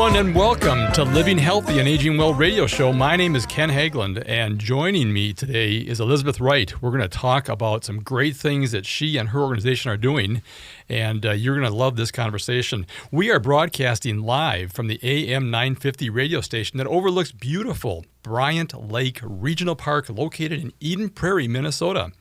everyone, and welcome to Living Healthy and Aging Well radio show. My name is Ken Hageland, and joining me today is Elizabeth Wright. We're going to talk about some great things that she and her organization are doing, and you're going to love this conversation. We are broadcasting live from the AM 950 radio station that overlooks beautiful Bryant Lake Regional Park located in Eden Prairie, Minnesota.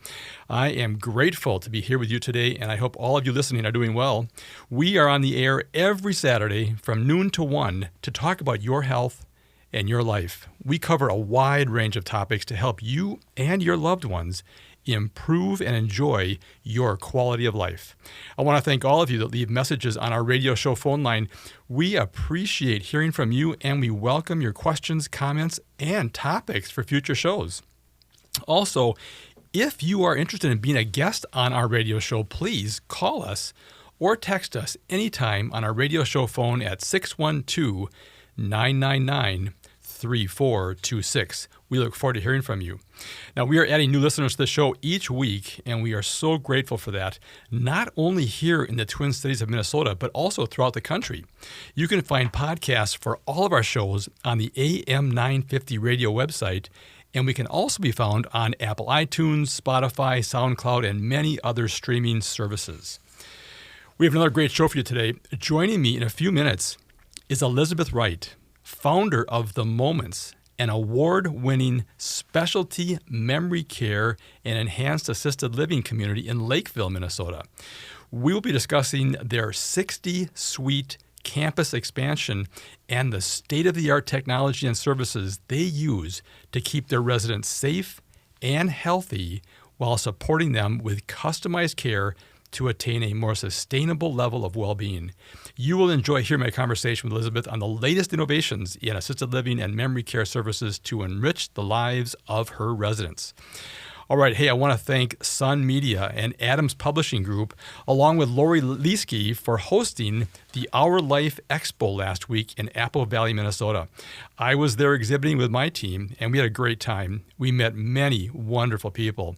I am grateful to be here with you today, and I hope all of you listening are doing well. We are on the air every Saturday from noon to 1 to talk about your health and your life. We cover a wide range of topics to help you and your loved ones improve and enjoy your quality of life. I want to thank all of you that leave messages on our radio show phone line. We appreciate hearing from you, and we welcome your questions, comments, and topics for future shows. Also, if you are interested in being a guest on our radio show, please call us or text us anytime on our radio show phone at 612-999-3426. We look forward to hearing from you. Now, we are adding new listeners to the show each week, and we are so grateful for that, not only here in the Twin Cities of Minnesota, but also throughout the country. You can find podcasts for all of our shows on the AM 950 radio website, and we can also be found on Apple iTunes, Spotify, SoundCloud, and many other streaming services. We have another great show for you today. Joining me in a few minutes is Elizabeth Wright, founder of The Moments, an award-winning specialty memory care and enhanced assisted living community in Lakeville, Minnesota. We will be discussing their 60-suite campus expansion and the state-of-the-art technology and services they use to keep their residents safe and healthy while supporting them with customized care to attain a more sustainable level of well-being. You will enjoy hearing my conversation with Elizabeth on the latest innovations in assisted living and memory care services to enrich the lives of her residents. All right, hey, I want to thank Sun Media and Adams Publishing Group, along with Lori Leesky, for hosting the Our Life Expo last week in Apple Valley, Minnesota. I was there exhibiting with my team, and we had a great time. We met many wonderful people.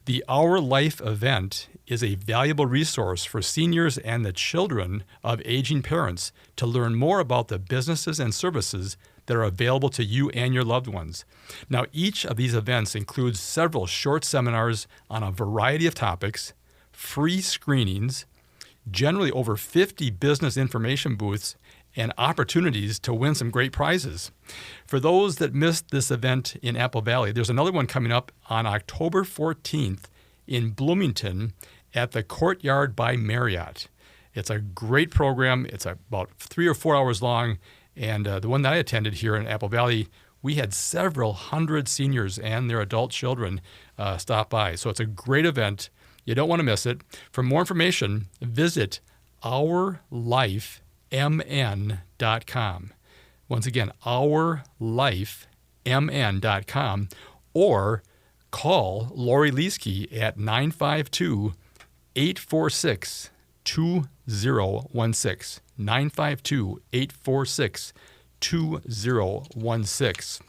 The Our Life event is a valuable resource for seniors and the children of aging parents to learn more about the businesses and services that are available to you and your loved ones. Now, each of these events includes several short seminars on a variety of topics, free screenings, generally over 50 business information booths, and opportunities to win some great prizes. For those that missed this event in Apple Valley, there's another one coming up on October 14th in Bloomington at the Courtyard by Marriott. It's a great program. It's about 3 or 4 hours long. And the one that I attended here in Apple Valley, we had several hundred seniors and their adult children stop by. So it's a great event. You don't want to miss it. For more information, visit ourlifemn.com. Once again, ourlifemn.com, or call Lori Leesky at 952-846-2016. 952-846-2016.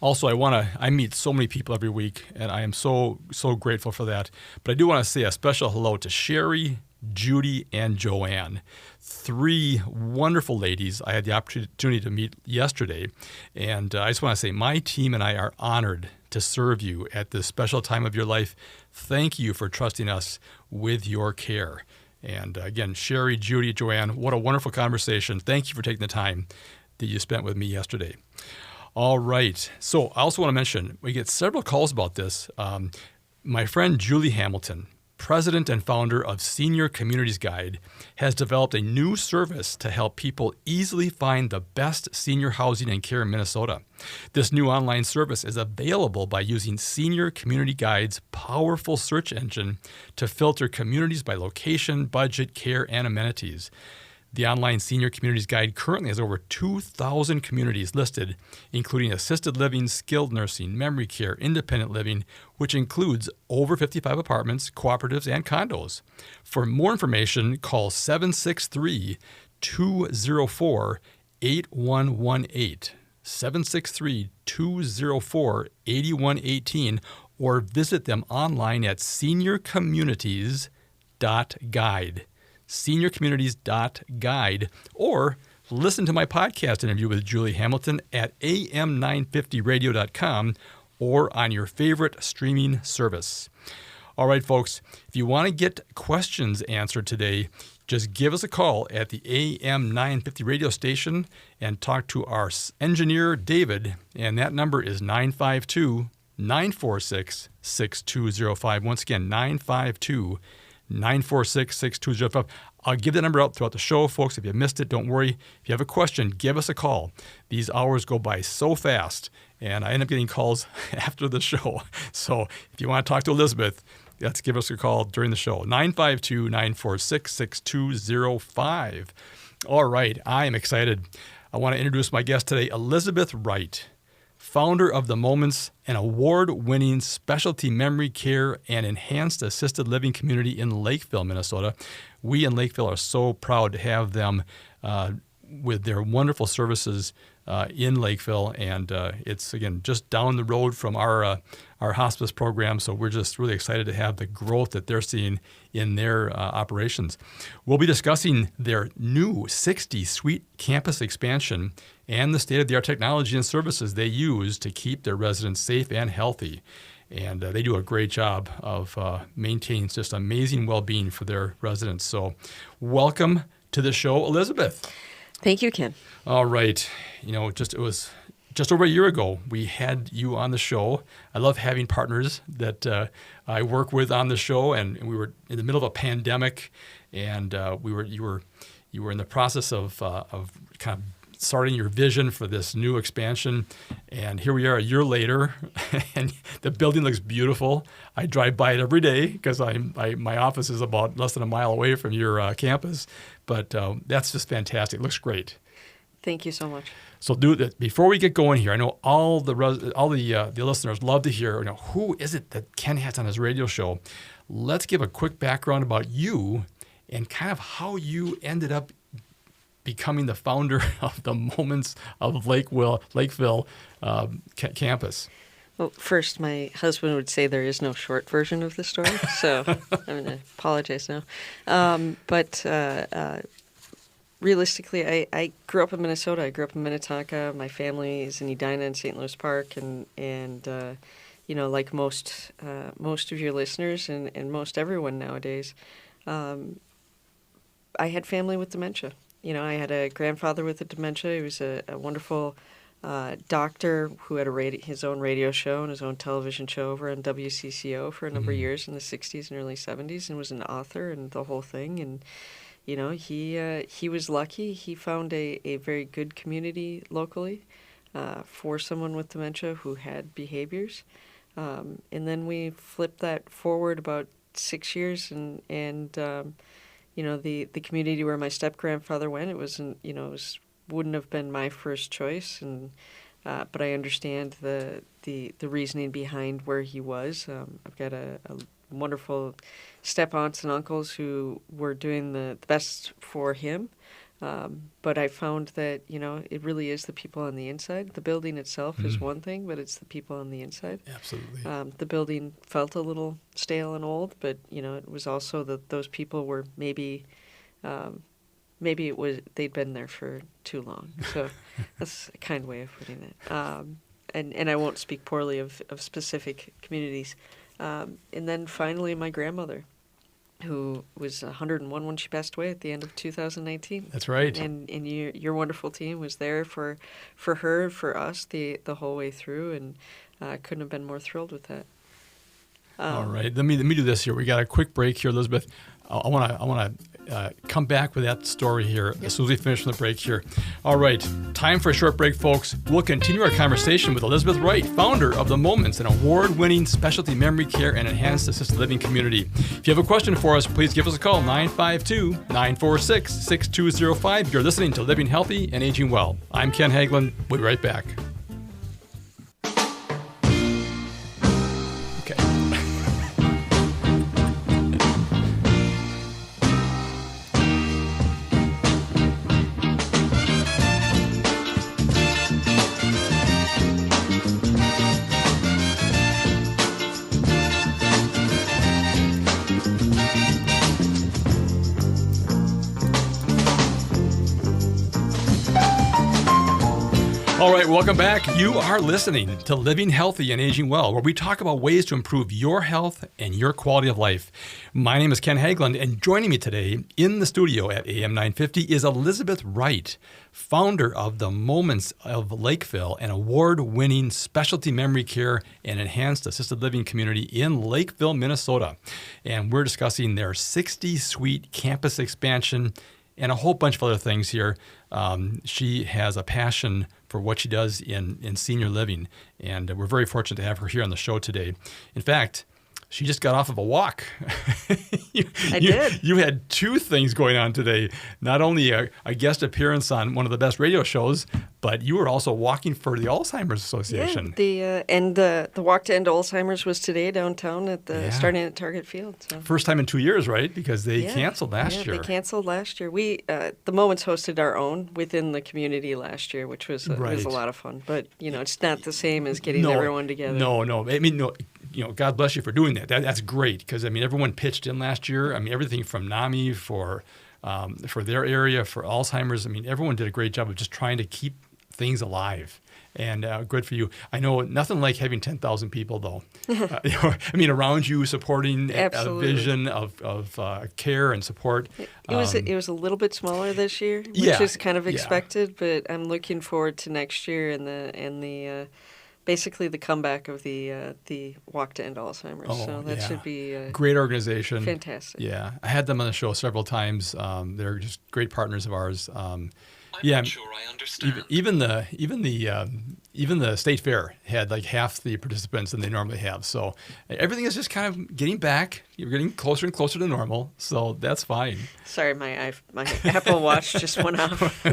Also, I meet so many people every week, and I am so grateful for that. But I do want to say a special hello to Sherry, Judy, and Joanne. 3 wonderful ladies I had the opportunity to meet yesterday. And I just want to say my team and I are honored to serve you at this special time of your life. Thank you for trusting us with your care. And again, Sherry, Judy, Joanne, what a wonderful conversation. Thank you for taking the time that you spent with me yesterday. All right. So I also want to mention, we get several calls about this. My friend Julie Hamilton, president and founder of Senior Communities Guide, has developed a new service to help people easily find the best senior housing and care in Minnesota. This new online service is available by using Senior Community Guide's powerful search engine to filter communities by location, budget, care, and amenities. The online Senior Communities Guide currently has over 2,000 communities listed, including assisted living, skilled nursing, memory care, independent living, which includes over 55 apartments, cooperatives, and condos. For more information, call 763-204-8118, 763-204-8118, or visit them online at seniorcommunities.guide. seniorcommunities.guide, or listen to my podcast interview with Julie Hamilton at am950radio.com or on your favorite streaming service. All right, folks, if you want to get questions answered today, just give us a call at the AM 950 radio station and talk to our engineer, David, and that number is 952-946-6205. Once again, 952-946-6205. I'll give the number out throughout the show, folks. If you missed it, don't worry. If you have a question, give us a call. These hours go by so fast, and I end up getting calls after the show. So if you want to talk to Elizabeth, let's give us a call during the show, 952-946-6205. All right, I am excited. I want to introduce my guest today, Elizabeth Wright, founder of The Moments, an award-winning specialty memory care and enhanced assisted living community in Lakeville, Minnesota. We in Lakeville are so proud to have them with their wonderful services in Lakeville, and it's, again, just down the road from our hospice program, so we're just really excited to have the growth that they're seeing in their operations. We'll be discussing their new 60-suite campus expansion and the state-of-the-art technology and services they use to keep their residents safe and healthy. And they do a great job of maintaining just amazing well-being for their residents. So welcome to the show, Elizabeth. Thank you, Ken. All right. It was just over a year ago we had you on the show. I love having partners that I work with on the show, and we were in the middle of a pandemic, and you were in the process of kind of starting your vision for this new expansion, and here we are a year later, and the building looks beautiful. I drive by it every day because my office is about less than a mile away from your campus, but that's just fantastic. It looks great. Thank you so much. So, before we get going here, I know all the listeners love to hear, who is it that Ken has on his radio show. Let's give a quick background about you and kind of how you ended up becoming the founder of the Moments of Lakeville campus. Well, first, my husband would say there is no short version of the story, so I'm going to apologize now. But realistically, I grew up in Minnesota. I grew up in Minnetonka. My family is in Edina and St. Louis Park, and like most of your listeners and most everyone nowadays, I had family with dementia. I had a grandfather with dementia. He was a wonderful doctor who had his own radio show and his own television show over on WCCO for a number of years in the 60s and early 70s, and was an author and the whole thing. And, he was lucky. He found a very good community locally for someone with dementia who had behaviors. And then we flipped that forward about 6 years, and the community where my step-grandfather went, wouldn't have been my first choice, but I understand the reasoning behind where he was. I've got a wonderful step-aunts and uncles who were doing the best for him, but I found that, it really is the people on the inside. The building itself is one thing, but it's the people on the inside. Absolutely. The building felt a little stale and old, but, it was also that those people were maybe they'd been there for too long. So that's a kind way of putting it. And I won't speak poorly of specific communities. And then finally, my grandmother, who was 101 when she passed away at the end of 2019. That's right. And your wonderful team was there for her, for us, the whole way through, and couldn't have been more thrilled with that. All right, let me do this here. We got a quick break here, Elizabeth. I want to come back with that story here as soon as we finish the break here. All right, time for a short break, folks. We'll continue our conversation with Elizabeth Wright, founder of The Moments, an award-winning specialty memory care and enhanced assisted living community. If you have a question for us, please give us a call, 952-946-6205. You're listening to Living Healthy and Aging Well. I'm Ken Hagelin. We'll be right back. All right, welcome back. You are listening to Living Healthy and Aging Well, where we talk about ways to improve your health and your quality of life. My name is Ken Haglund, and joining me today in the studio at AM 950 is Elizabeth Wright, founder of the Moments of Lakeville, an award-winning specialty memory care and enhanced assisted living community in Lakeville, Minnesota. And we're discussing their 60-suite campus expansion and a whole bunch of other things here. She has a passion for what she does in senior living, and we're very fortunate to have her here on the show today. In fact, she just got off of a walk. I did. You had two things going on today. Not only a guest appearance on one of the best radio shows, but you were also walking for the Alzheimer's Association. Yeah, the walk to end Alzheimer's was today downtown starting at Target Field. So. First time in 2 years, right? Because they canceled last year. They canceled last year. We the Moments hosted our own within the community last year, which was was a lot of fun. But it's not the same as getting everyone together. No. I mean, no. God bless you for doing that. That's great because everyone pitched in last year. Everything from NAMI for their area, for Alzheimer's. Everyone did a great job of just trying to keep things alive. And good for you. I know nothing like having 10,000 people, though. Around you supporting a vision of care and support. It was a little bit smaller this year, which is kind of expected. But I'm looking forward to next year and the basically the comeback of the Walk to End Alzheimer's. So that should be a great organization. Fantastic. Yeah, I had them on the show several times. They're just great partners of ours. I'm not sure I understand. Even the state fair had like half the participants than they normally have. So everything is just kind of getting back. You're getting closer and closer to normal. So that's fine. Sorry, my Apple Watch just went off.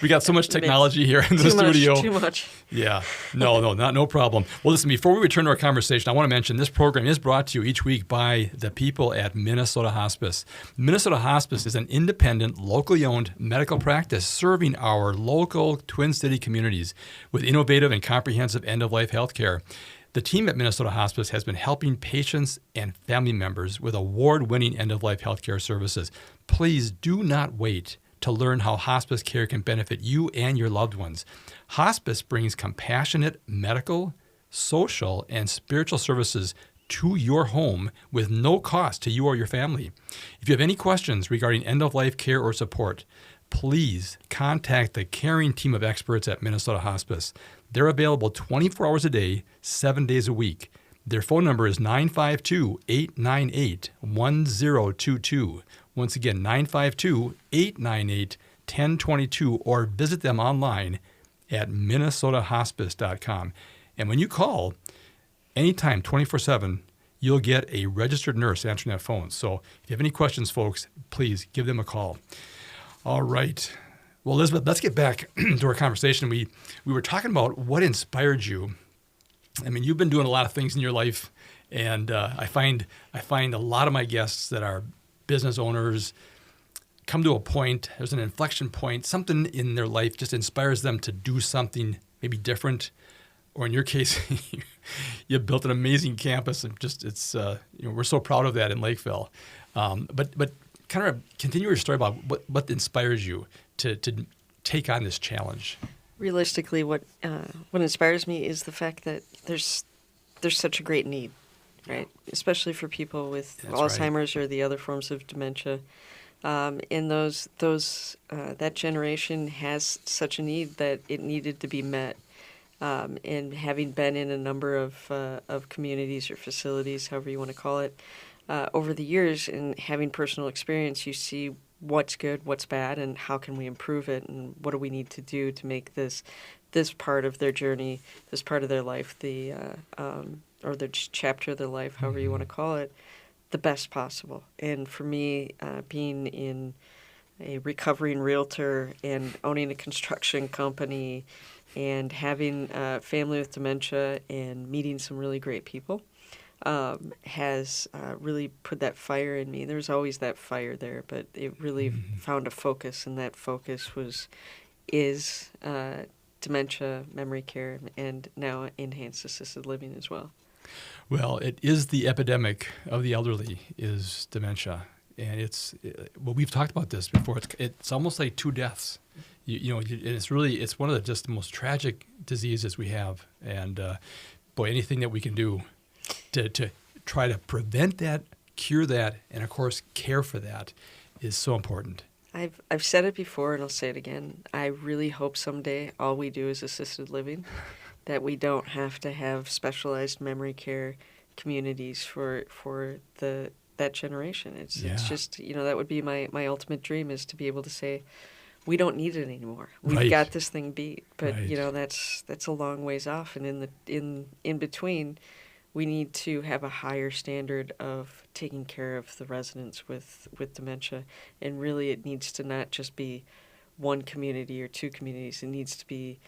we got so much technology here in the studio. Too much. Yeah. No problem. Well, listen, before we return to our conversation, I want to mention this program is brought to you each week by the people at Minnesota Hospice. Minnesota Hospice is an independent, locally owned medical practice serving our local Twin City communities with innovative and comprehensive end-of-life health care. The team at Minnesota Hospice has been helping patients and family members with award-winning end-of-life healthcare services. Please do not wait to learn how hospice care can benefit you and your loved ones. Hospice brings compassionate medical, social, and spiritual services to your home with no cost to you or your family. If you have any questions regarding end-of-life care or support, please contact the caring team of experts at Minnesota Hospice. They're available 24 hours a day, 7 days a week. Their phone number is 952-898-1022. Once again, 952-898-1022, or visit them online at minnesotahospice.com. And when you call, anytime, 24/7, you'll get a registered nurse answering that phone. So if you have any questions, folks, please give them a call. All right. Well, Elizabeth, let's get back to our conversation. We were talking about what inspired you. You've been doing a lot of things in your life, and I find a lot of my guests that are business owners come to a point, there's an inflection point, something in their life just inspires them to do something maybe different. Or in your case, you built an amazing campus, and we're so proud of that in Lakeville. But kind of continue your story about what inspires you to take on this challenge. Realistically, what inspires me is the fact that there's such a great need, right? Especially for people with Alzheimer's or the other forms of dementia. And that generation has such a need that it needed to be met. And having been in a number of communities or facilities, however you want to call it, over the years and having personal experience, you see what's good, what's bad, and how can we improve it, and what do we need to do to make this part of their journey, this part of their life, or their chapter of their life, however you want to call it, the best possible. And for me, being in a recovering realtor and owning a construction company and having a family with dementia and meeting some really great people, has really put that fire in me. There's always that fire there, but it really found a focus, and that focus is dementia, memory care, and now enhanced assisted living as well. Well, it is the epidemic of the elderly is dementia, and we've talked about this before. It's almost like two deaths And it's one of the most tragic diseases we have. And boy, anything that we can do to try to prevent that, cure that, and of course care for that is so important. I've said it before and I'll say it again. I really hope someday all we do is assisted living, that we don't have to have specialized memory care communities for that generation. It's just, that would be my ultimate dream, is to be able to say, we don't need it anymore. We've got this thing beat. But that's a long ways off, and in between, we need to have a higher standard of taking care of the residents with dementia. And really, it needs to not just be one community or two communities. It needs to be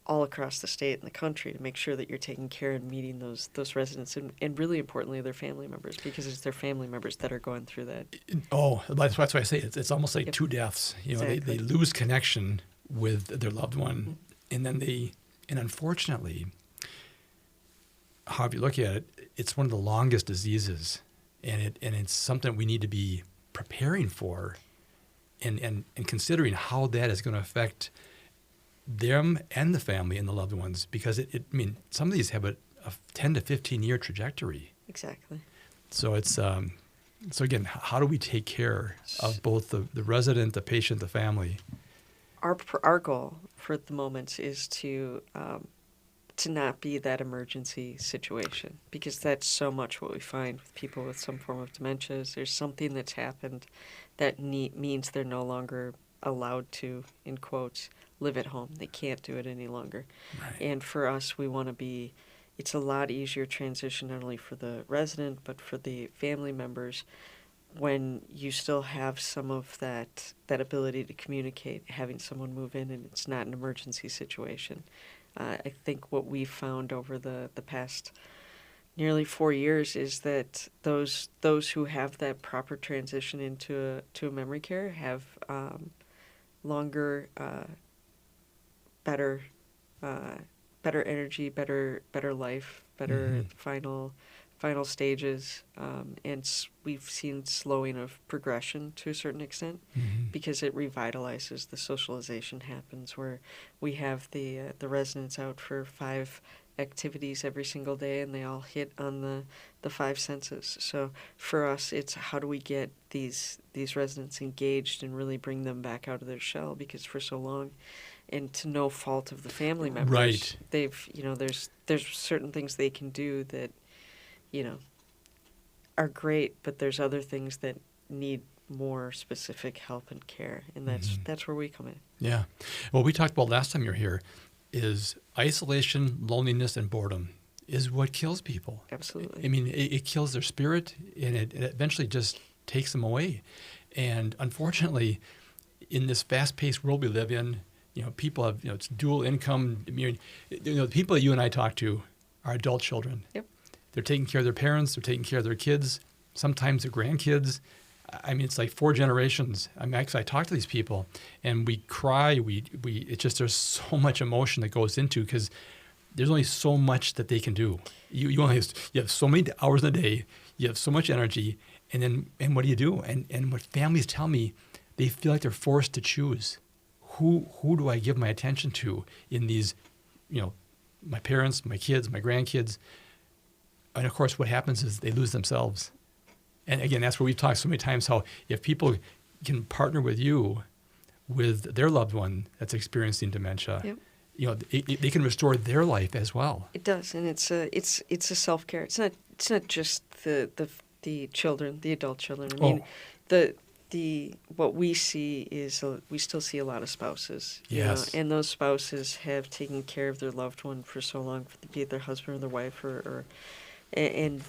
all across the state and the country, to make sure that you're taking care and meeting those residents, and really importantly, their family members, because it's their family members that are going through that. Oh, that's why I say it's almost like two deaths. Exactly. They lose connection with their loved one, and then and unfortunately, however you look at it, it's one of the longest diseases, and it's something we need to be preparing for, and considering how that is going to affect them and the family and the loved ones, because some of these have a 10 to 15 year trajectory. Exactly. So it's so again, how do we take care of both the resident, the patient, the family? Our goal for the moment is to not be that emergency situation, because that's so much what we find with people with some form of dementia. Is there's something that's happened that means they're no longer allowed to, in quotes, live at home. They can't do it any longer. Right. And for us, we want to be, it's a lot easier transition, not only for the resident, but for the family members, when you still have some of that ability to communicate, having someone move in and it's not an emergency situation. I think what we've found over the past nearly 4 years is that those who have that proper transition into a memory care have longer, better energy, better life, better final stages, and we've seen slowing of progression to a certain extent, because it revitalizes. The socialization happens where we have the residents out for 5 activities every single day, and they all hit on the 5 senses. So for us, it's how do we get these residents engaged and really bring them back out of their shell, because for so long, and to no fault of the family members, Right. they've there's certain things they can do that are great, but there's other things that need more specific help and care, and that's where we come in. Yeah. Well, we talked about last time you were here is isolation, loneliness, and boredom is what kills people. Absolutely. I mean, it kills their spirit, and it eventually just takes them away. And unfortunately, in this fast-paced world we live in, people have, it's dual income. The people that you and I talk to are adult children. Yep. They're taking care of their parents. They're taking care of their kids. Sometimes their grandkids. I mean, it's like 4 generations. I talk to these people, and we cry. It's just there's so much emotion that goes into, because there's only so much that they can do. You have so many hours in a day. You have so much energy, and what do you do? And what families tell me, they feel like they're forced to choose. Who do I give my attention to in these, my parents, my kids, my grandkids? And of course, what happens is they lose themselves. And again, that's where we've talked so many times, how if people can partner with you with their loved one that's experiencing dementia, Yep. they can restore their life as well. It does, and it's a self-care. It's not just the children, the adult children. I mean, what we see is we still see a lot of spouses. Yes. And those spouses have taken care of their loved one for so long, be it their husband or their wife, and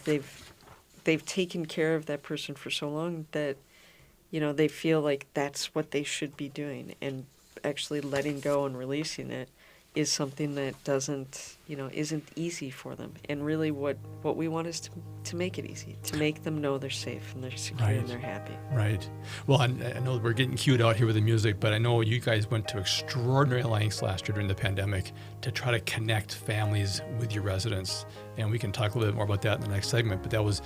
they've taken care of that person for so long that they feel like that's what they should be doing, and actually letting go and releasing it is something that isn't easy for them. And really what we want is to make it easy, to make them know they're safe and they're secure and they're happy. Right. Well, I know we're getting cued out here with the music, but I know you guys went to extraordinary lengths last year during the pandemic to try to connect families with your residents. And we can talk a little bit more about that in the next segment, but it was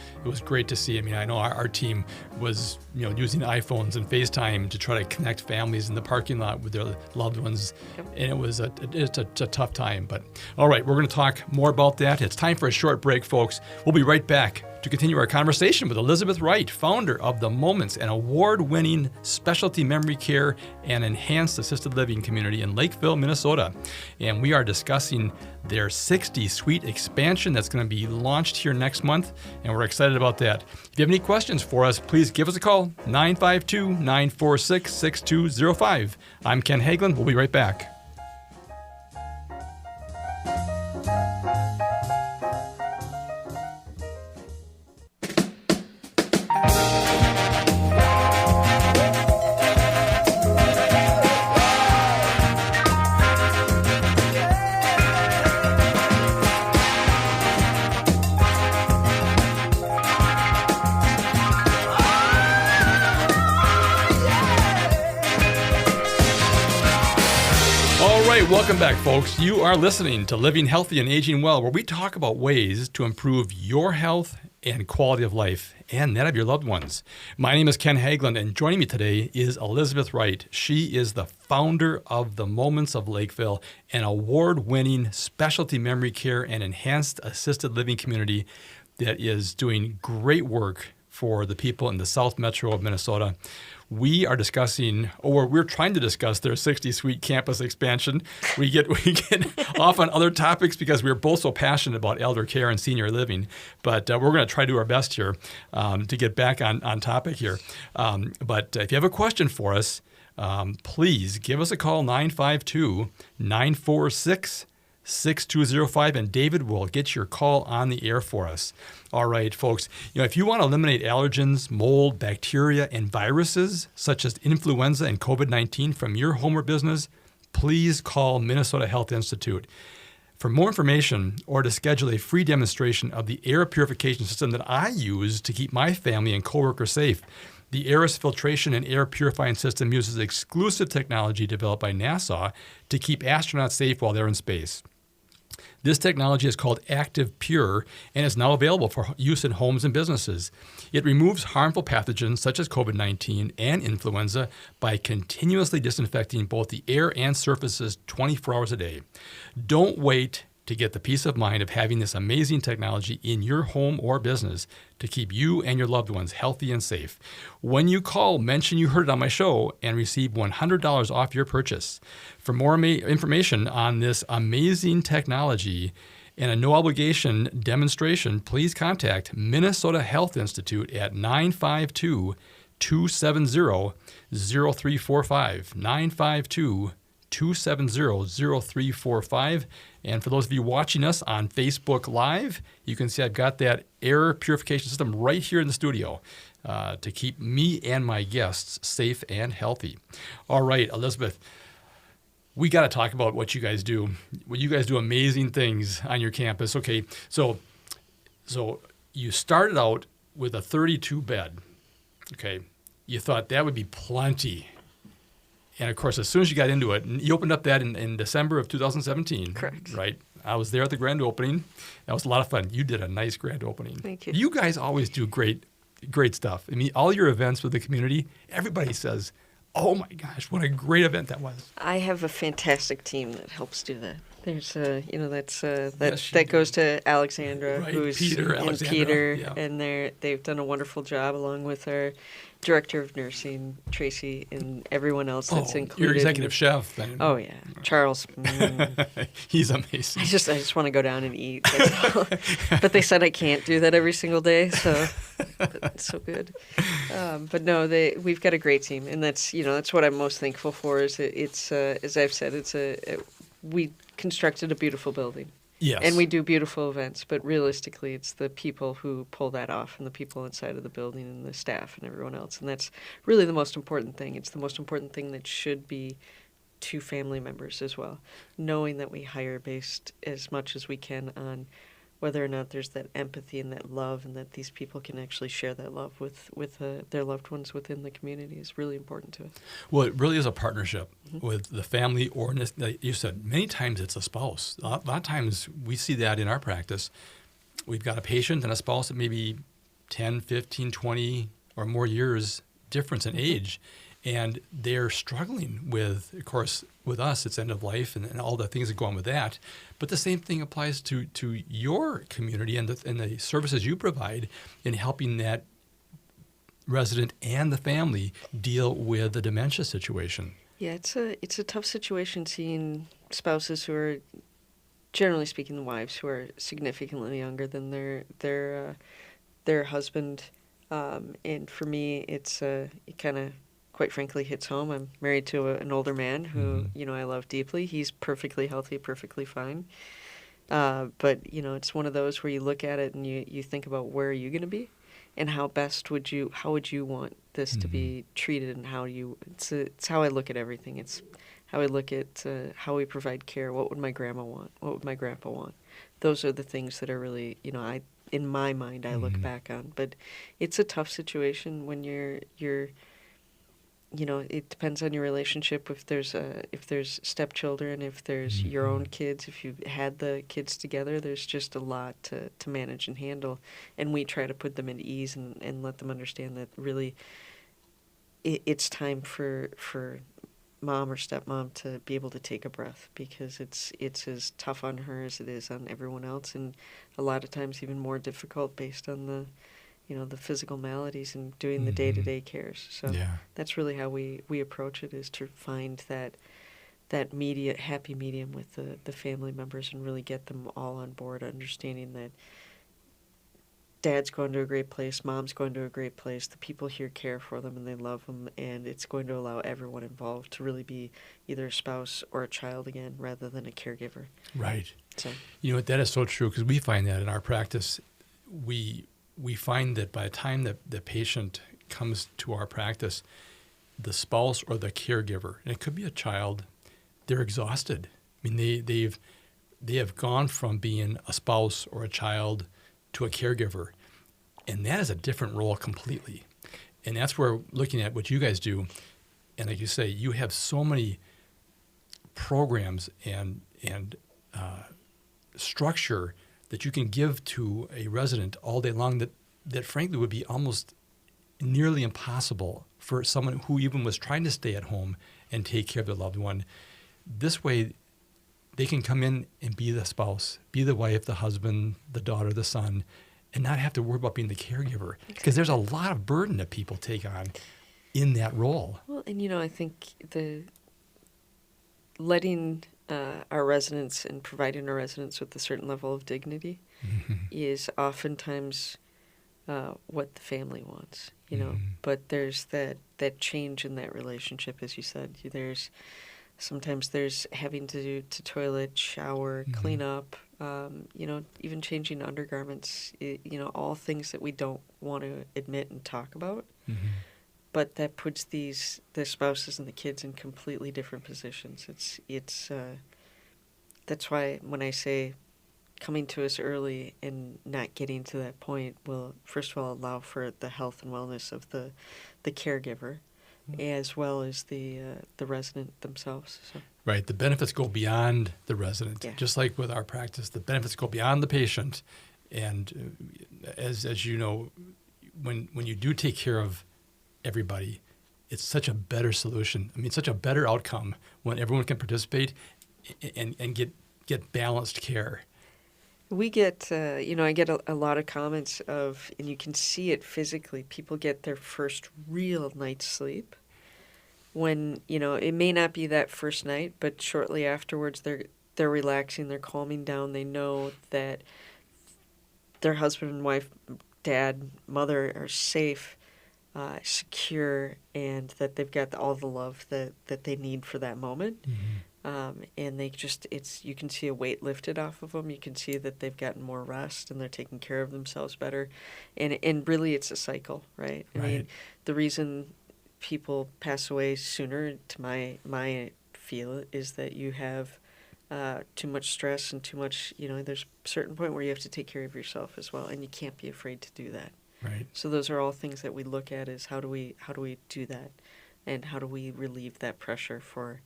great to see. I mean, I know our team was, using iPhones and FaceTime to try to connect families in the parking lot with their loved ones. Yep. And it's a tough time. But all right, we're going to talk more about that. It's time for a short break, folks. We'll be right back to continue our conversation with Elizabeth Wright, founder of The Moments, an award-winning specialty memory care and enhanced assisted living community in Lakeville, Minnesota. And we are discussing their 60-suite expansion that's going to be launched here next month, and we're excited about that. If you have any questions for us, please give us a call, 952-946-6205. I'm Ken Hagelin. We'll be right back. Welcome back, folks. You are listening to Living Healthy and Aging Well, where we talk about ways to improve your health and quality of life and that of your loved ones. My name is Ken Hagelin, and joining me today is Elizabeth Wright. She is the founder of The Moments of Lakeville, an award-winning specialty memory care and enhanced assisted living community that is doing great work for the people in the South Metro of Minnesota. We are discussing, or we're trying to discuss, their 60-suite campus expansion. We get off on other topics because we're both so passionate about elder care and senior living. But we're going to try to do our best here to get back on topic here. But if you have a question for us, please give us a call, 952-946-6205, and David will get your call on the air for us. All right, folks, if you want to eliminate allergens, mold, bacteria, and viruses such as influenza and COVID-19 from your home or business, please call Minnesota Health Institute. For more information or to schedule a free demonstration of the air purification system that I use to keep my family and coworkers safe, the AERIS filtration and air purifying system uses exclusive technology developed by NASA to keep astronauts safe while they're in space. This technology is called Active Pure and is now available for use in homes and businesses. It removes harmful pathogens such as COVID-19 and influenza by continuously disinfecting both the air and surfaces 24 hours a day. Don't wait to get the peace of mind of having this amazing technology in your home or business to keep you and your loved ones healthy and safe. When you call, mention you heard it on my show and receive $100 off your purchase. For more information on this amazing technology and a no-obligation demonstration, please contact Minnesota Health Institute at 952-270-0345, 952-270-0345. And for those of you watching us on Facebook Live, you can see I've got that air purification system right here in the studio to keep me and my guests safe and healthy. All right, Elizabeth, we got to talk about what you guys do. Well, you guys do amazing things on your campus. Okay, so you started out with a 32-bed. Okay, you thought that would be plenty. And, of course, as soon as you got into it, and you opened up that in December of 2017. Correct. Right? I was there at the grand opening. That was a lot of fun. You did a nice grand opening. Thank you. You guys always do great stuff. I mean, all your events with the community, everybody says, oh, my gosh, what a great event that was. I have a fantastic team that helps do that. There's, Yes, that goes to Alexandra, Right, who's Peter, and Alexandra, Peter, yeah. and they've done a wonderful job along with our director of nursing, Tracy, and everyone else that's included. Your executive chef. Then. Oh yeah, Charles. He's amazing. I just want to go down and eat. That's all. But they said I can't do that every single day, so it's so good. But no, we've got a great team, and that's what I'm most thankful for. Is it's as I've said, we constructed a beautiful building. Yes. And we do beautiful events, but realistically, it's the people who pull that off and the people inside of the building and the staff and everyone else. And that's really the most important thing. It's the most important thing that should be to family members as well, knowing that we hire based as much as we can on whether or not there's that empathy and that love, and that these people can actually share that love with their loved ones within the community is really important to us. Well, it really is a partnership with the family, or like you said, many times it's a spouse. A lot of times we see that in our practice. We've got a patient and a spouse that maybe 10, 15, 20 or more years difference in age, and they're struggling with, of course, with us, it's end of life and all the things that go on with that. But the same thing applies to your community and the services you provide in helping that resident and the family deal with the dementia situation. Yeah, it's a tough situation seeing spouses who are, generally speaking, the wives who are significantly younger than their husband. And for me, it kind of, quite frankly, hits home. I'm married to an older man who, I love deeply. He's perfectly healthy, perfectly fine. But, it's one of those where you look at it and you think about, where are you going to be? And how would you want this to be treated, and it's how I look at everything. It's how I look at how we provide care. What would my grandma want? What would my grandpa want? Those are the things that are really, in my mind, I look back on. But it's a tough situation when you're it depends on your relationship. If there's stepchildren, if there's your own kids, if you've had the kids together, there's just a lot to manage and handle. And we try to put them at ease and let them understand that really it's time for mom or stepmom to be able to take a breath, because it's as tough on her as it is on everyone else, and a lot of times even more difficult based on the physical maladies and doing the day-to-day cares. So that's really how we approach it, is to find that happy medium with the family members, and really get them all on board, understanding that dad's going to a great place, mom's going to a great place, the people here care for them and they love them, and it's going to allow everyone involved to really be either a spouse or a child again, rather than a caregiver. Right. So, that is so true, because we find that in our practice, we find that by the time that the patient comes to our practice, the spouse or the caregiver, and it could be a child, they're exhausted. I mean, they have gone from being a spouse or a child to a caregiver, and that is a different role completely. And that's where, looking at what you guys do, and like you say, you have so many programs and structure that you can give to a resident all day long that frankly would be almost nearly impossible for someone who even was trying to stay at home and take care of their loved one. This way, they can come in and be the spouse, be the wife, the husband, the daughter, the son, and not have to worry about being the caregiver. Because there's a lot of burden that people take on in that role. Well, and I think letting our residents and providing our residents with a certain level of dignity is oftentimes what the family wants, But there's that change in that relationship, as you said. Sometimes there's having to toilet, shower, clean up, even changing undergarments, all things that we don't want to admit and talk about. But that puts the spouses and the kids in completely different positions. That's why when I say coming to us early and not getting to that point will, first of all, allow for the health and wellness of the caregiver, as well as the resident themselves. So. Right. The benefits go beyond the resident. Yeah. Just like with our practice, the benefits go beyond the patient. And as you know, when you do take care of everybody, it's such a better solution. I mean, such a better outcome when everyone can participate and get balanced care. We get, I get a lot of comments of, and you can see it physically, people get their first real night's sleep when, it may not be that first night, but shortly afterwards they're relaxing, they're calming down, they know that their husband and wife, dad, mother are safe, secure, and that they've got all the love that they need for that moment. And they you can see a weight lifted off of them. You can see that they've gotten more rest and they're taking care of themselves better. And really it's a cycle, right? I mean, the reason people pass away sooner, to my feel is that you have too much stress and too much, there's a certain point where you have to take care of yourself as well, and you can't be afraid to do that. Right. So those are all things that we look at is how do we do that, and how do we relieve that pressure for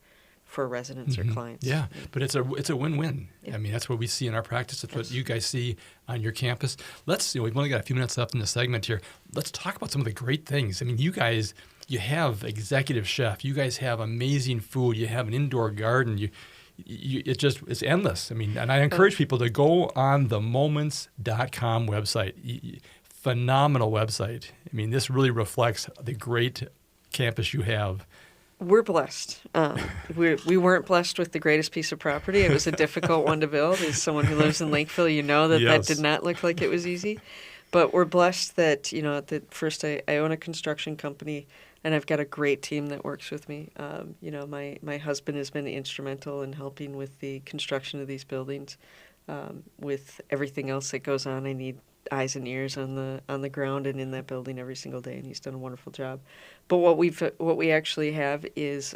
residents or clients. Yeah, but it's a win-win. Yeah. I mean, that's what we see in our practice. That's what you guys see on your campus. We've only got a few minutes left in the segment here. Let's talk about some of the great things. I mean, you guys, you have executive chef. You guys have amazing food. You have an indoor garden. It's endless. I mean, and I encourage people to go on the moments.com website. Phenomenal website. I mean, this really reflects the great campus you have. We're blessed. We weren't blessed with the greatest piece of property. It was a difficult one to build. As someone who lives in Lakeville, you know that Yes. did not look like it was easy. But we're blessed that, that first I own a construction company, and I've got a great team that works with me. My husband has been instrumental in helping with the construction of these buildings. With everything else that goes on, I need eyes and ears on the ground and in that building every single day, and he's done a wonderful job. But what we actually have is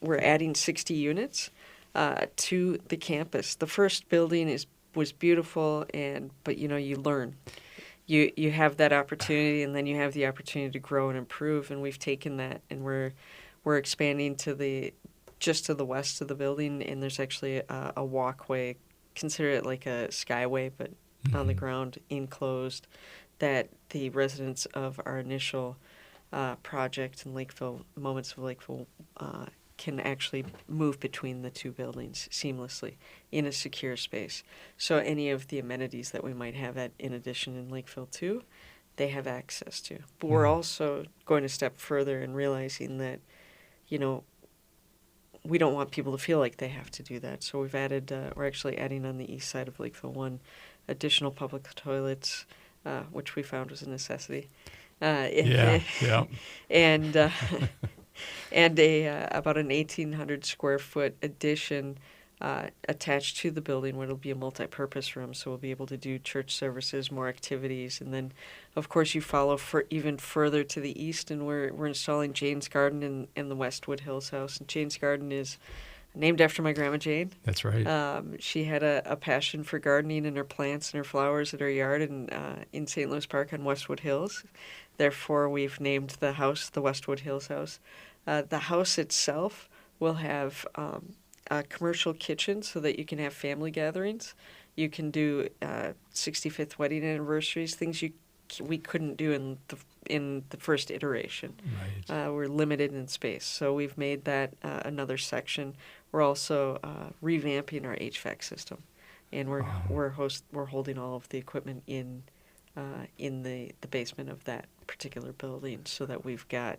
we're adding 60 units to the campus. The first building was beautiful, but you learn. You have that opportunity, and then you have the opportunity to grow and improve. And we've taken that, and we're expanding just to the west of the building, and there's actually a walkway. Consider it like a skyway, but on the ground, enclosed, that the residents of our initial project in Lakeville, Moments of Lakeville, can actually move between the two buildings seamlessly in a secure space. So any of the amenities that we might have in addition in Lakeville too, they have access to. But we're also going a step further and realizing that, we don't want people to feel like they have to do that. So we're actually adding on the east side of Lakeville 1 additional public toilets, which we found was a necessity. Yeah. And about an 1,800 square foot addition attached to the building, where it'll be a multi-purpose room, so we'll be able to do church services, more activities, and then, of course, you follow for even further to the east, and we're installing Jane's Garden in the Westwood Hills house. And Jane's Garden is named after my grandma Jane. That's right. She had a passion for gardening and her plants and her flowers at her yard in St. Louis Park on Westwood Hills. Therefore, we've named the house the Westwood Hills house. The house itself will have a commercial kitchen so that you can have family gatherings. You can do 65th wedding anniversaries, things we couldn't do in the first iteration. Right. We're limited in space, so we've made that another section. We're also revamping our HVAC system, and we're holding all of the equipment in the basement of that particular building, so that we've got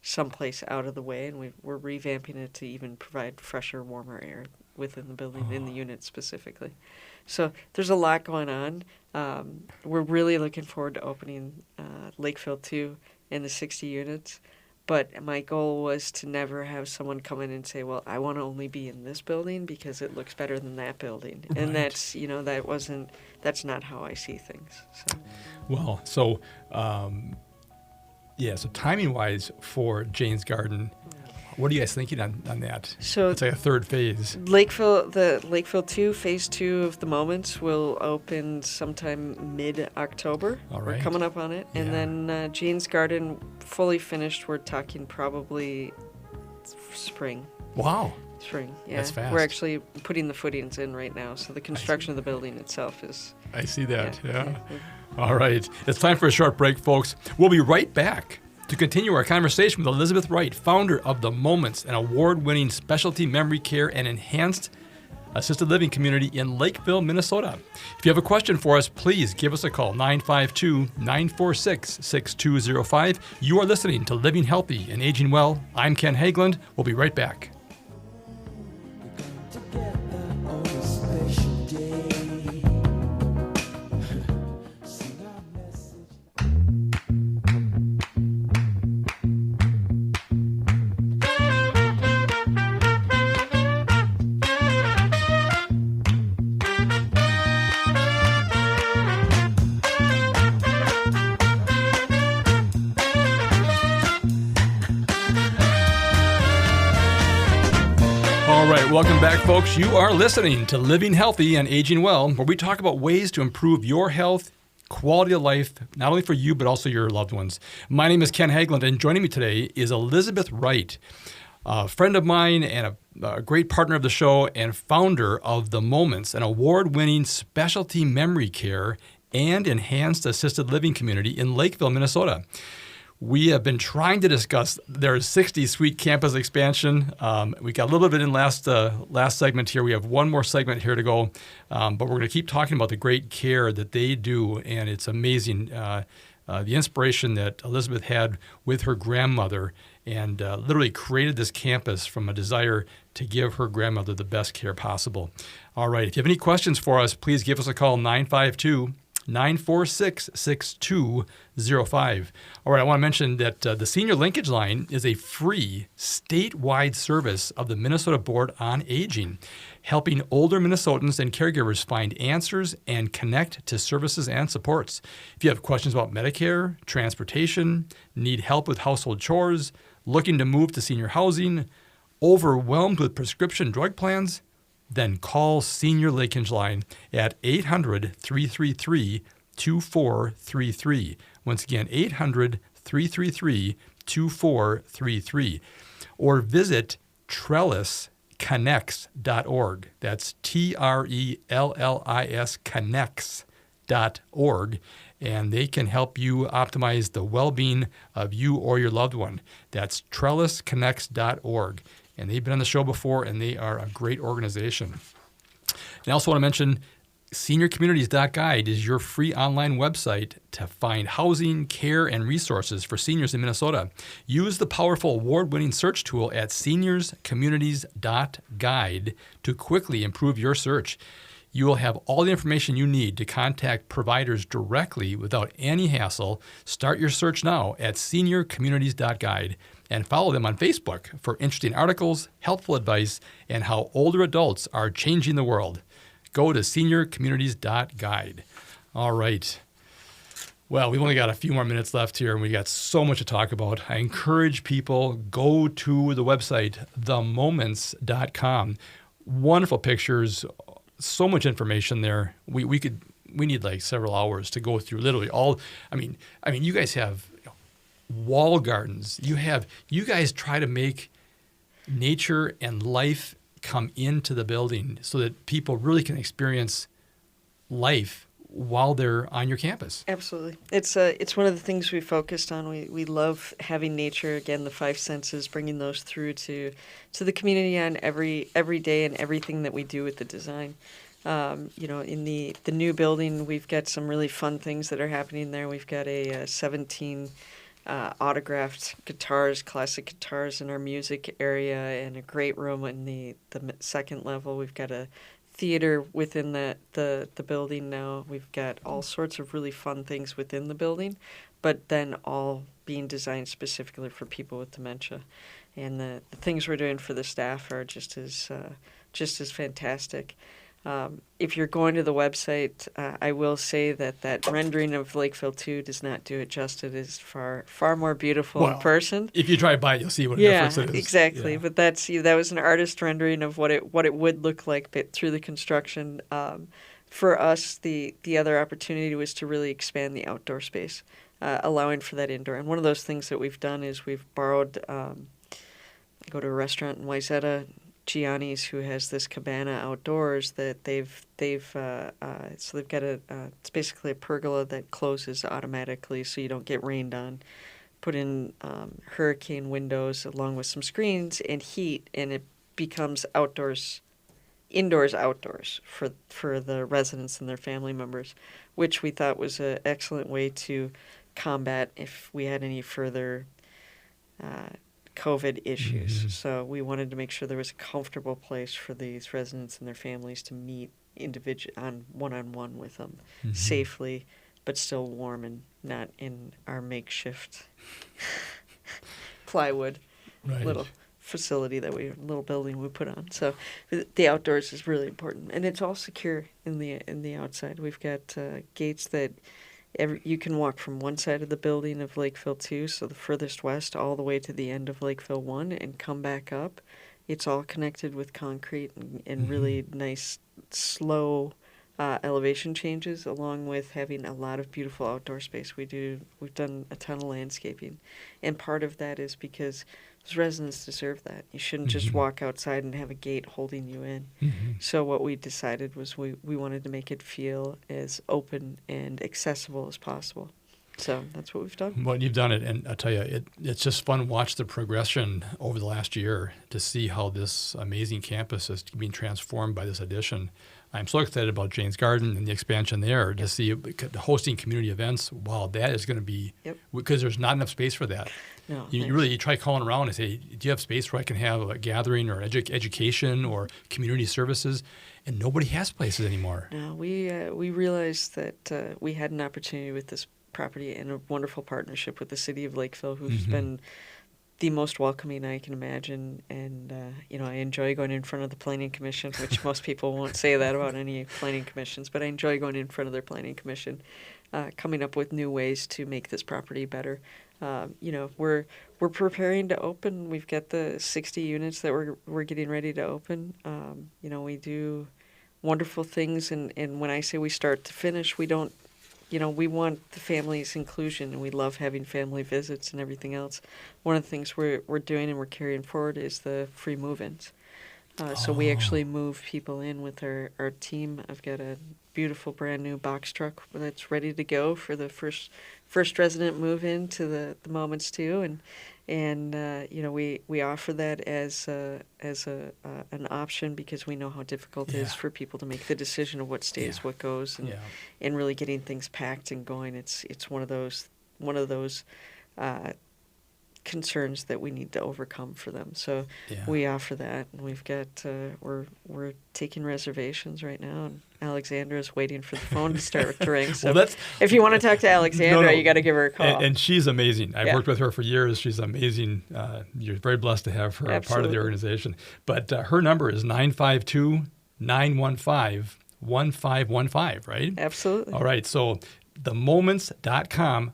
someplace out of the way, and we're revamping it to even provide fresher, warmer air within the building, in the unit specifically. So there's a lot going on. We're really looking forward to opening Lakeville 2 and the 60 units. But my goal was to never have someone come in and say, well, I want to only be in this building because it looks better than that building. Right. And that's not how I see things. So. Well, so timing-wise for Jane's Garden, what are you guys thinking on that? So it's like a third phase. The Lakeville 2, Phase 2 of the Moments will open sometime mid-October. All right. We're coming up on it. And then Jane's Garden, fully finished, we're talking probably spring. Wow. Spring, yeah. That's fast. We're actually putting the footings in right now, so the construction of the building itself is... I see that, yeah. yeah. All right. It's time for a short break, folks. We'll be right back to continue our conversation with Elizabeth Wright, founder of The Moments, an award-winning specialty memory care and enhanced assisted living community in Lakeville, Minnesota. If you have a question for us, please give us a call, 952-946-6205. You are listening to Living Healthy and Aging Well. I'm Ken Hageland. We'll be right back. welcome back, folks. You are listening to Living Healthy and Aging Well, where we talk about ways to improve your health, quality of life, not only for you, but also your loved ones. My name is Ken Haglund, and joining me today is Elizabeth Wright, a friend of mine and a great partner of the show and founder of The Moments, an award-winning specialty memory care and enhanced assisted living community in Lakeville, Minnesota. We have been trying to discuss their 60-suite campus expansion. We got a little bit in last segment here. We have one more segment here to go, but we're going to keep talking about the great care that they do, and it's amazing the inspiration that Elizabeth had with her grandmother and literally created this campus from a desire to give her grandmother the best care possible. All right, if you have any questions for us, please give us a call, 952-946-6205. All right, I want to mention that the Senior Linkage Line is a free statewide service of the Minnesota Board on Aging, helping older Minnesotans and caregivers find answers and connect to services and supports. If you have questions about Medicare, transportation, need help with household chores, looking to move to senior housing, overwhelmed with prescription drug plans, then call Senior Linkage Line at 800-333-2433. Once again, 800-333-2433. Or visit trellisconnects.org. That's TRELLIS connects.org. And they can help you optimize the well-being of you or your loved one. That's trellisconnects.org. And they've been on the show before, and they are a great organization. And I also want to mention seniorcommunities.guide is your free online website to find housing, care, and resources for seniors in Minnesota. Use the powerful award-winning search tool at seniorscommunities.guide to quickly improve your search. You will have all the information you need to contact providers directly without any hassle. Start your search now at seniorcommunities.guide and follow them on Facebook for interesting articles, helpful advice, and how older adults are changing the world. Go to seniorcommunities.guide. All right. Well, we've only got a few more minutes left here, and we got so much to talk about. I encourage people, go to the website, themoments.com. Wonderful pictures, so much information there. We need like several hours to go through literally all. I mean, you guys have wall gardens. You guys try to make nature and life come into the building so that people really can experience life while they're on your campus. Absolutely. It's one of the things we focused on. We love having nature, again, the five senses, bringing those through to the community on every day and everything that we do with the design. In the new building, we've got some really fun things that are happening there. We've got 17 autographed guitars, classic guitars in our music area, and a great room in the second level. We've got a theater within the building now. We've got all sorts of really fun things within the building, but then all being designed specifically for people with dementia. And the things we're doing for the staff are just as fantastic. If you're going to the website, I will say that rendering of Lakeville 2 does not do it justice. It is far more beautiful in person. If you drive by, you'll see what a difference it is. Exactly. Yeah. But that was an artist rendering of what it would look like, but through the construction. For us, the other opportunity was to really expand the outdoor space, allowing for that indoor. And one of those things that we've done is we've borrowed. I go to a restaurant in Wayzata, Gianni's, who has this cabana outdoors that they've got it's basically a pergola that closes automatically so you don't get rained on. Put in hurricane windows along with some screens and heat, and it becomes indoors for the residents and their family members, which we thought was an excellent way to combat if we had any further COVID issues. Mm-hmm. So we wanted to make sure there was a comfortable place for these residents and their families to meet one-on-one with them safely, but still warm and not in our makeshift plywood little facility little building we put on. So the outdoors is really important, and it's all secure in the outside. We've got gates that you can walk from one side of the building of Lakeville 2, so the furthest west, all the way to the end of Lakeville 1, and come back up. it's all connected with concrete and really nice, slow elevation changes, along with having a lot of beautiful outdoor space. We've done a ton of landscaping, and part of that is because those residents deserve that. You shouldn't just walk outside and have a gate holding you in. So what we decided was we wanted to make it feel as open and accessible as possible. So that's what we've done. Well, you've done it, and I'll tell you, it's just fun to watch the progression over the last year to see how this amazing campus is being transformed by this addition. I'm so excited about Jane's Garden and the expansion there to see hosting community events. Wow, that is going to be, because there's not enough space for that. No, You try calling around and say, do you have space where I can have a gathering or education or community services? And nobody has places anymore. No, we realized that we had an opportunity with this property and a wonderful partnership with the city of Lakeville, who's been the most welcoming I can imagine. And, I enjoy going in front of the Planning Commission, which most people won't say that about any planning commissions, but I enjoy going in front of their Planning Commission, coming up with new ways to make this property better. We're preparing to open. We've got the 60 units that we're getting ready to open. We do wonderful things, and when I say we start to finish, we don't. We want the family's inclusion, and we love having family visits and everything else. One of the things we're doing and we're carrying forward is the free move-ins. So we actually move people in with our team. I've got a beautiful brand new box truck that's ready to go for the first resident move-in to the Moments too, and we offer that as an option because we know how difficult it is for people to make the decision of what stays, what goes, and really getting things packed and going. It's one of those concerns that we need to overcome for them. So we offer that, and we've got we're taking reservations right now, and Alexandra's waiting for the phone to start to ring. So if you want to talk to Alexandra, you got to give her a call. And she's amazing. I've worked with her for years. She's amazing. You're very blessed to have her part of the organization. But her number is 952-915-1515, right? Absolutely. All right. So themoments.com,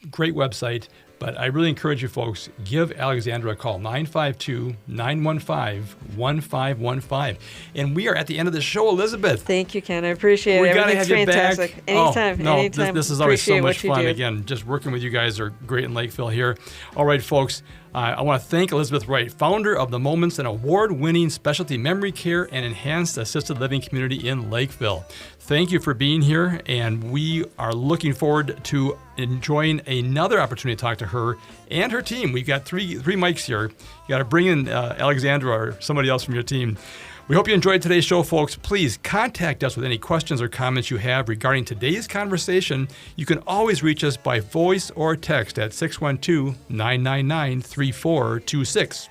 great website. But I really encourage you folks, give Alexandra a call, 952-915-1515. And we are at the end of the show, Elizabeth. Have you, Ken. I appreciate it. We got to have you fantastic. back. Anytime. Anytime. This is always so much fun. Again, just working with you guys are great in Lakeville here. All right, folks. I want to thank Elizabeth Wright, founder of The Moments, an award-winning specialty memory care and enhanced assisted living community in Lakeville. Thank you for being here, and we are looking forward to enjoying another opportunity to talk to her and her team. We've got three mics here. You got to bring in Alexandra or somebody else from your team. We hope you enjoyed today's show, folks. Please contact us with any questions or comments you have regarding today's conversation. You can always reach us by voice or text at 612-999-3426.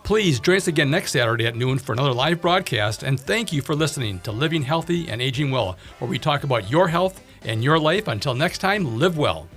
Please join us again next Saturday at noon for another live broadcast, and thank you for listening to Living Healthy and Aging Well, where we talk about your health and your life. Until next time, live well.